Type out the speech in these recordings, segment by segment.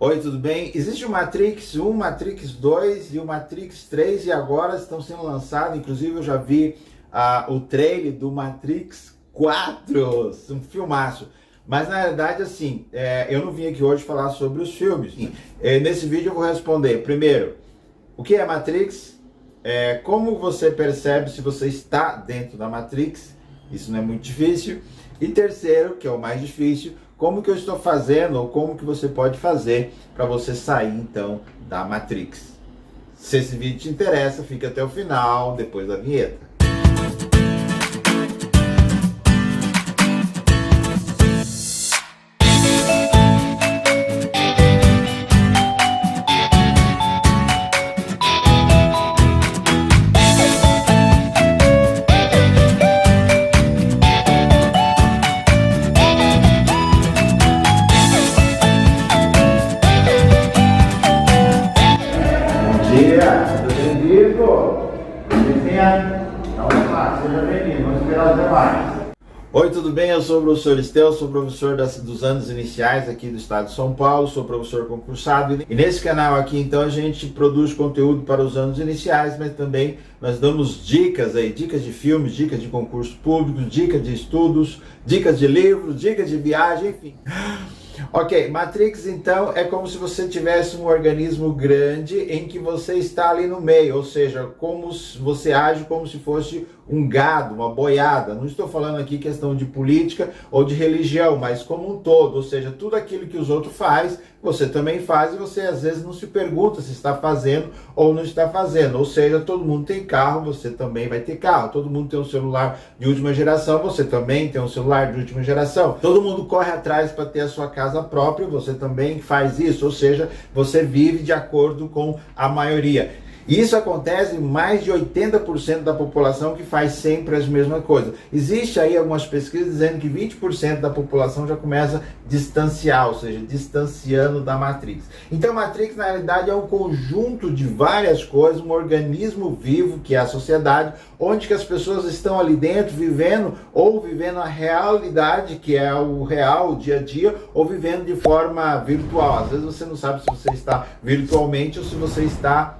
Oi, tudo bem? Existe o Matrix 1, Matrix 2 e o Matrix 3 e agora estão sendo lançados, inclusive eu já vi o trailer do Matrix 4, um filmaço. Mas na verdade, assim, eu não vim aqui hoje falar sobre os filmes. Nesse vídeo eu vou responder, primeiro, o que é Matrix? Como você percebe se você está dentro da Matrix? Isso não é muito difícil. E terceiro, que é o mais difícil, como que eu estou fazendo ou como que você pode fazer para você sair então da Matrix. Se esse vídeo te interessa, fica até o final, depois da vinheta. Seja bem-vindo. Então vamos lá, seja bem-vindo. Vamos esperar os demais. Oi, tudo bem? Eu sou o professor Estel, sou professor dos anos iniciais aqui do estado de São Paulo, sou professor concursado. E nesse canal aqui, então, a gente produz conteúdo para os anos iniciais, mas também nós damos dicas aí, dicas de filmes, dicas de concursos públicos, dicas de estudos, dicas de livros, dicas de viagem, enfim. Ok, Matrix então é como se você tivesse um organismo grande em que você está ali no meio, ou seja, como você age como se fosse um gado, uma boiada. Não estou falando aqui questão de política ou de religião, mas como um todo, ou seja, tudo aquilo que os outros fazem, você também faz e você às vezes não se pergunta se está fazendo ou não está fazendo. Ou seja, todo mundo tem carro, você também vai ter carro. Todo mundo tem um celular de última geração, você também tem um celular de última geração. Todo mundo corre atrás para ter a sua casa própria, você também faz isso. Ou seja, você vive de acordo com a maioria. E isso acontece em mais de 80% da população que faz sempre as mesmas coisas. Existe aí algumas pesquisas dizendo que 20% da população já começa a distanciar, ou seja, distanciando da Matrix. Então a Matrix na realidade é um conjunto de várias coisas, um organismo vivo que é a sociedade, onde que as pessoas estão ali dentro vivendo ou vivendo a realidade, que é o real, o dia a dia, ou vivendo de forma virtual. Às vezes você não sabe se você está virtualmente ou se você está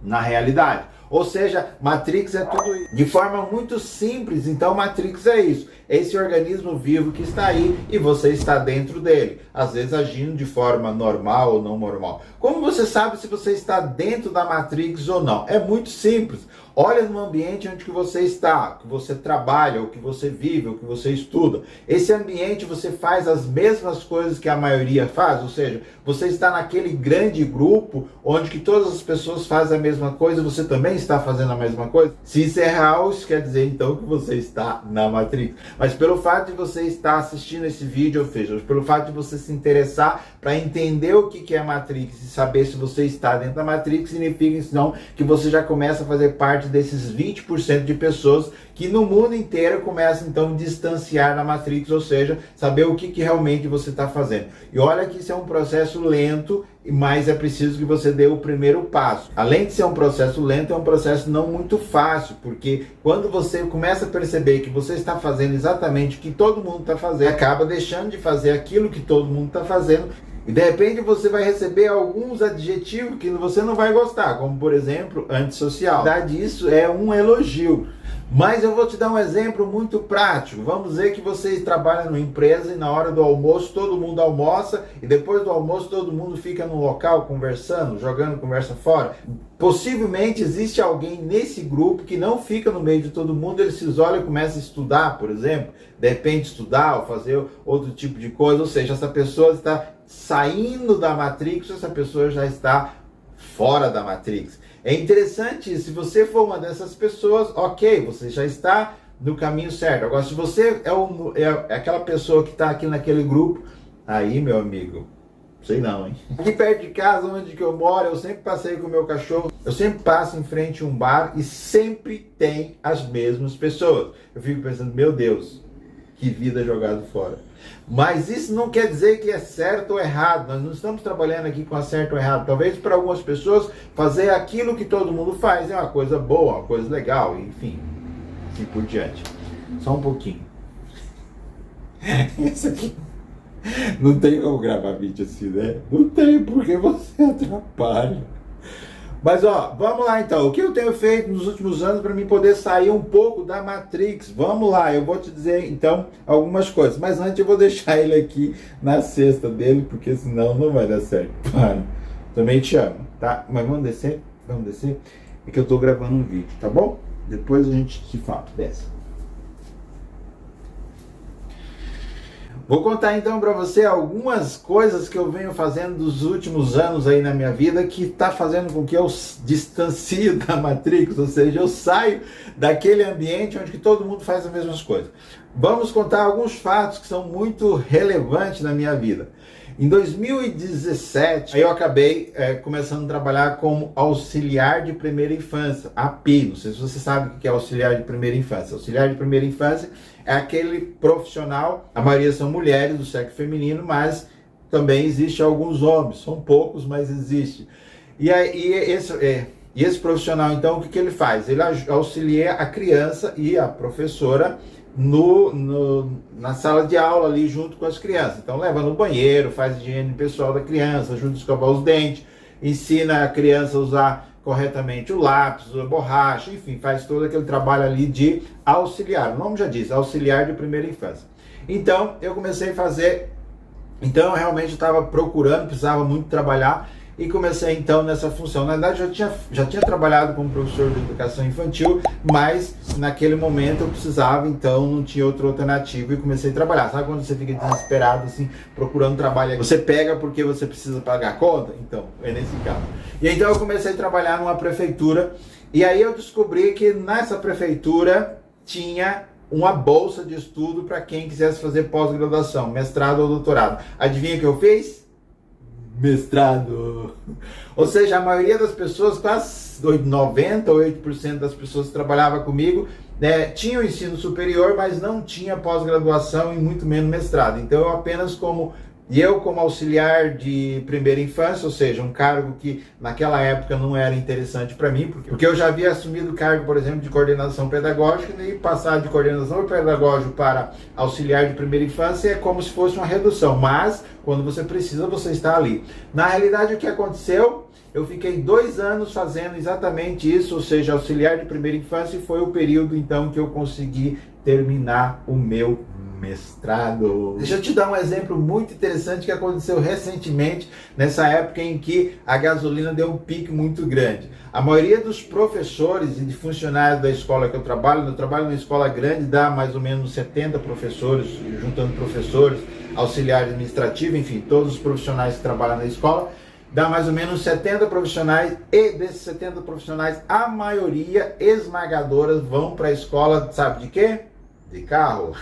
na realidade. Ou seja, Matrix é tudo isso. De forma muito simples, então Matrix é isso. É esse organismo vivo que está aí e você está dentro dele. Às vezes agindo de forma normal ou não normal. Como você sabe se você está dentro da Matrix ou não? É muito simples. Olha no ambiente onde que você está, que você trabalha, o que você vive, o que você estuda. Esse ambiente você faz as mesmas coisas que a maioria faz, ou seja, você está naquele grande grupo onde que todas as pessoas fazem a mesma coisa, você também está fazendo a mesma coisa? Se isso é real, isso quer dizer então que você está na Matrix. Mas pelo fato de você estar assistindo esse vídeo, ou seja, pelo fato de você se interessar para entender o que é a Matrix e saber se você está dentro da Matrix, significa então que você já começa a fazer parte desses 20% de pessoas que no mundo inteiro começam então a distanciar da Matrix, ou seja, saber o que realmente você está fazendo. E olha que isso é um processo lento, mas é preciso que você dê o primeiro passo. Além de ser um processo lento, é um processo não muito fácil, porque quando você começa a perceber que você está fazendo exatamente o que todo mundo está fazendo, acaba deixando de fazer aquilo que todo mundo está fazendo, e de repente você vai receber alguns adjetivos que você não vai gostar, como por exemplo, antissocial. Na verdade, isso é um elogio. Mas eu vou te dar um exemplo muito prático. Vamos dizer que você trabalha numa empresa e na hora do almoço todo mundo almoça e depois do almoço todo mundo fica no local conversando, jogando conversa fora. Possivelmente existe alguém nesse grupo que não fica no meio de todo mundo, ele se isola e começa a estudar, por exemplo. De repente estudar ou fazer outro tipo de coisa. Ou seja, essa pessoa está saindo da Matrix, essa pessoa já está fora da Matrix. É interessante, se você for uma dessas pessoas, ok, você já está no caminho certo. Agora, se você é aquela pessoa que está aqui naquele grupo, aí, meu amigo, sei não, hein? Aqui perto de casa, onde que eu moro, eu sempre passei com o meu cachorro, eu sempre passo em frente a um bar e sempre tem as mesmas pessoas. Eu fico pensando, meu Deus, que vida jogada fora. Mas isso não quer dizer que é certo ou errado. Nós não estamos trabalhando aqui com a certo ou errado. Talvez para algumas pessoas fazer aquilo que todo mundo faz é uma coisa boa, uma coisa legal, enfim, assim por diante. Só um pouquinho. Isso aqui. Não tem como gravar vídeo assim, né? Não tem, porque você atrapalha. Mas ó, vamos lá então. O que eu tenho feito nos últimos anos para mim poder sair um pouco da Matrix? Vamos lá, eu vou te dizer então algumas coisas. Mas antes eu vou deixar ele aqui na cesta dele, porque senão não vai dar certo. Para. Também te amo, tá? Mas vamos descer? Vamos descer? É que eu tô gravando um vídeo, tá bom? Depois a gente se fala. Desce. Vou contar então para você algumas coisas que eu venho fazendo dos últimos anos aí na minha vida que está fazendo com que eu distancie da Matrix, ou seja, eu saio daquele ambiente onde que todo mundo faz as mesmas coisas. Vamos contar alguns fatos que são muito relevantes na minha vida. Em 2017, eu acabei começando a trabalhar como auxiliar de primeira infância, API. Não sei se você sabe o que é auxiliar de primeira infância. Auxiliar de primeira infância é aquele profissional, a maioria são mulheres do sexo feminino, mas também existe alguns homens, são poucos, mas existe. E esse profissional, então, o que ele faz? Ele auxilia a criança e a professora na sala de aula ali junto com as crianças. Então leva no banheiro, faz higiene pessoal da criança, ajuda a escovar os dentes, ensina a criança a usar corretamente o lápis, a borracha, enfim, faz todo aquele trabalho ali de auxiliar. O nome já diz, auxiliar de primeira infância. Então eu comecei a fazer, então eu realmente estava procurando, precisava muito trabalhar, e comecei então nessa função. Na verdade, já tinha trabalhado como professor de educação infantil, mas naquele momento eu precisava, então não tinha outra alternativa e comecei a trabalhar. Sabe quando você fica desesperado, assim, procurando trabalho? Você pega porque você precisa pagar a conta? Então, é nesse caso. E então eu comecei a trabalhar numa prefeitura, e aí eu descobri que nessa prefeitura tinha uma bolsa de estudo para quem quisesse fazer pós-graduação, mestrado ou doutorado. Adivinha o que eu fiz? Mestrado. Ou seja, a maioria das pessoas, quase 98% das pessoas que trabalhavam comigo, tinham ensino superior, mas não tinha pós-graduação e muito menos mestrado. Então eu apenas como auxiliar de primeira infância, ou seja, um cargo que naquela época não era interessante para mim, porque eu já havia assumido o cargo, por exemplo, de coordenação pedagógica, e passar de coordenação pedagógica para auxiliar de primeira infância é como se fosse uma redução, mas quando você precisa, você está ali. Na realidade, o que aconteceu? Eu fiquei 2 anos fazendo exatamente isso, ou seja, auxiliar de primeira infância, e foi o período então que eu consegui terminar o meu mestrado. Deixa eu te dar um exemplo muito interessante que aconteceu recentemente, nessa época em que a gasolina deu um pico muito grande. A maioria dos professores e de funcionários da escola que eu trabalho numa escola grande, dá mais ou menos 70 professores, juntando professores, auxiliar administrativo, enfim, todos os profissionais que trabalham na escola, dá mais ou menos 70 profissionais, e desses 70 profissionais, a maioria esmagadoras vão para a escola, sabe de quê? De carro.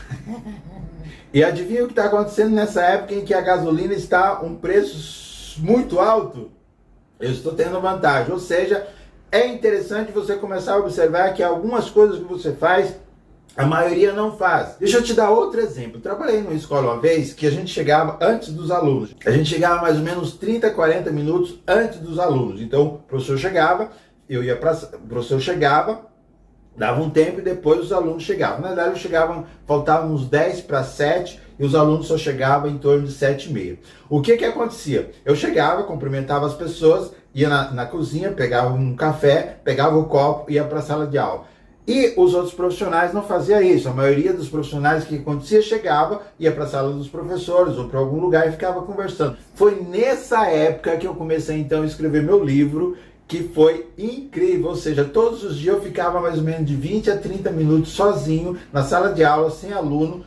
E adivinha o que está acontecendo nessa época em que a gasolina está um preço muito alto? Eu estou tendo vantagem, ou seja, é interessante você começar a observar que algumas coisas que você faz, a maioria não faz. Deixa eu te dar outro exemplo. Eu trabalhei numa escola uma vez que a gente chegava antes dos alunos. A gente chegava mais ou menos 30, 40 minutos antes dos alunos. Então o professor chegava, o professor chegava, dava um tempo e depois os alunos chegavam. Na verdade, faltavam uns 10 para 7 e os alunos só chegavam em torno de 7h30. O que acontecia? Eu chegava, cumprimentava as pessoas, ia na cozinha, pegava um café, pegava o copo e ia para a sala de aula. E os outros profissionais não faziam isso. A maioria dos profissionais, o que acontecia? Chegava, ia para a sala dos professores ou para algum lugar e ficava conversando. Foi nessa época que eu comecei então a escrever meu livro, que foi incrível, ou seja, todos os dias eu ficava mais ou menos de 20 a 30 minutos sozinho na sala de aula, sem aluno,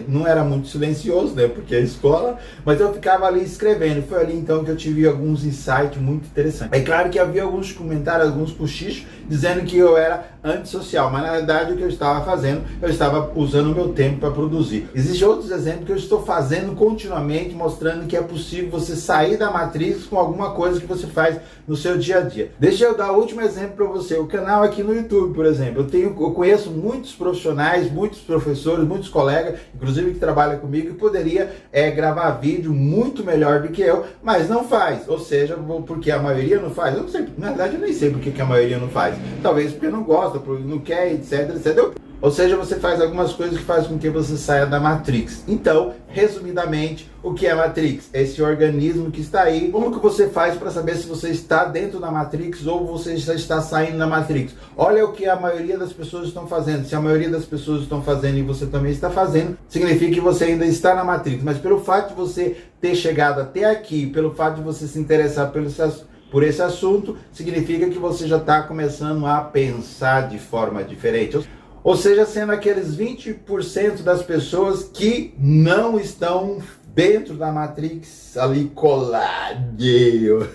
não era muito silencioso, né, porque é escola, mas eu ficava ali escrevendo. Foi ali então que eu tive alguns insights muito interessantes. É claro que havia alguns comentários, alguns cochichos, dizendo que eu era antissocial, mas na verdade o que eu estava fazendo, eu estava usando o meu tempo para produzir. Existem outros exemplos que eu estou fazendo continuamente, mostrando que é possível você sair da matriz com alguma coisa que você faz no seu dia a dia. Deixa eu dar o último exemplo para você. O canal aqui no YouTube, por exemplo, eu conheço muitos profissionais, muitos professores, muitos colegas, inclusive que trabalham comigo, e poderia gravar vídeo muito melhor do que eu, mas não faz. Ou seja, porque a maioria não faz. Eu não sei, na verdade eu nem sei porque que a maioria não faz. Talvez porque não gosta, porque não quer, etc, etc. Ou seja, você faz algumas coisas que fazem com que você saia da Matrix. Então, resumidamente, o que é Matrix? Esse organismo que está aí. Como que você faz para saber se você está dentro da Matrix ou você já está saindo da Matrix? Olha o que a maioria das pessoas estão fazendo. Se a maioria das pessoas estão fazendo e você também está fazendo, significa que você ainda está na Matrix. Mas pelo fato de você ter chegado até aqui, pelo fato de você se interessar por esse assunto, significa que você já está começando a pensar de forma diferente. Ou seja, sendo aqueles 20% das pessoas que não estão dentro da Matrix, ali coladinho.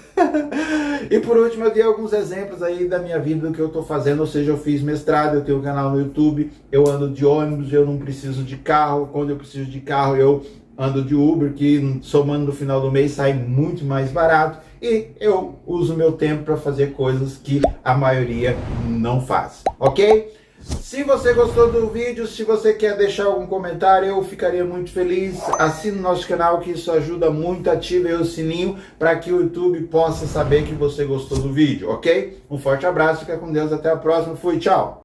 E por último, eu dei alguns exemplos aí da minha vida, do que eu estou fazendo. Ou seja, eu fiz mestrado, eu tenho um canal no YouTube, eu ando de ônibus, eu não preciso de carro. Quando eu preciso de carro, eu ando de Uber, que somando no final do mês sai muito mais barato. E eu uso meu tempo para fazer coisas que a maioria não faz, ok? Se você gostou do vídeo, se você quer deixar algum comentário, eu ficaria muito feliz. Assine o nosso canal, que isso ajuda muito. Ative aí o sininho para que o YouTube possa saber que você gostou do vídeo, ok? Um forte abraço, fica com Deus, até a próxima. Fui, tchau!